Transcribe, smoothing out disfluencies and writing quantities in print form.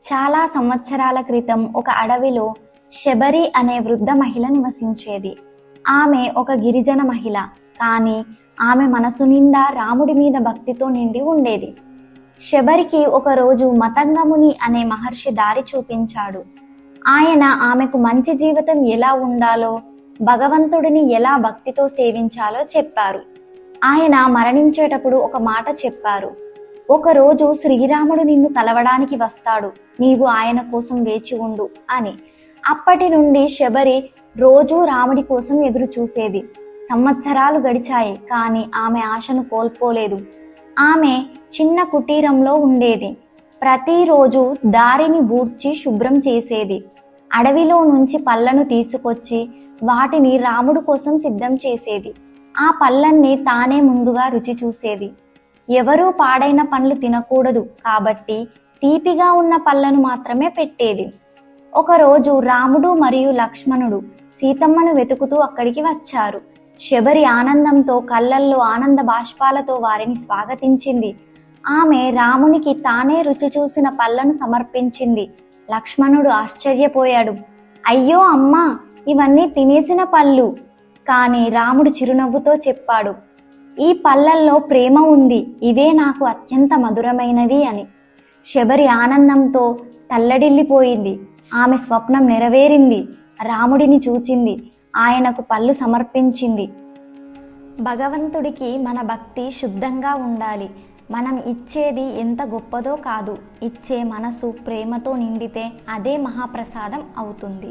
చాలా సంవత్సరాల క్రితం ఒక అడవిలో శబరి అనే వృద్ధ మహిళ నివసించేది. ఆమె ఒక గిరిజన మహిళ, కానీ ఆమె మనసు నిండా రాముడి మీద భక్తితో నిండి ఉండేది. శబరికి ఒకరోజు మతంగముని అనే మహర్షి దారి చూపించాడు. ఆయన ఆమెకు మంచి జీవితం ఎలా ఉండాలో, భగవంతుడిని ఎలా భక్తితో సేవించాలో చెప్పారు. ఆయన మరణించేటప్పుడు ఒక మాట చెప్పారు: ఒకరోజు శ్రీరాముడు నిన్ను కలవడానికి వస్తాడు, నీవు ఆయన కోసం వేచి ఉండు అని. అప్పటి నుండి శబరి రోజూ రాముడి కోసం ఎదురు చూసేది. సంవత్సరాలు గడిచాయి, కానీ ఆమె ఆశను కోల్పోలేదు. ఆమె చిన్న కుటీరంలో ఉండేది. ప్రతిరోజు దారిని ఊడ్చి శుభ్రం చేసేది. అడవిలో నుంచి పళ్ళను తీసుకొచ్చి వాటిని రాముడు కోసం సిద్ధం చేసేది. ఆ పళ్ళన్ని తానే ముందుగా రుచి చూసేది. ఎవరూ పాడైన పండ్లు తినకూడదు కాబట్టి తీపిగా ఉన్న పళ్ళను మాత్రమే పెట్టేది. ఒకరోజు రాముడు మరియు లక్ష్మణుడు సీతమ్మను వెతుకుతూ అక్కడికి వచ్చారు. శబరి ఆనందంతో కళ్ళల్లో ఆనంద బాష్పాలతో వారిని స్వాగతించింది. ఆమె రామునికి తానే రుచి చూసిన పళ్ళను సమర్పించింది. లక్ష్మణుడు ఆశ్చర్యపోయాడు. అయ్యో అమ్మా, ఇవన్నీ తినేసిన పళ్ళు. కానీ రాముడు చిరునవ్వుతో చెప్పాడు, ఈ పళ్ళల్లో ప్రేమ ఉంది, ఇవే నాకు అత్యంత మధురమైనవి అని. శబరి ఆనందంతో తల్లడిల్లిపోయింది. ఆమె స్వప్నం నెరవేరింది. రాముడిని చూచింది, ఆయనకు పళ్ళు సమర్పించింది. భగవంతుడికి మన భక్తి శుద్ధంగా ఉండాలి. మనం ఇచ్చేది ఎంత గొప్పదో కాదు, ఇచ్చే మనసు ప్రేమతో నిండితే అదే మహాప్రసాదం అవుతుంది.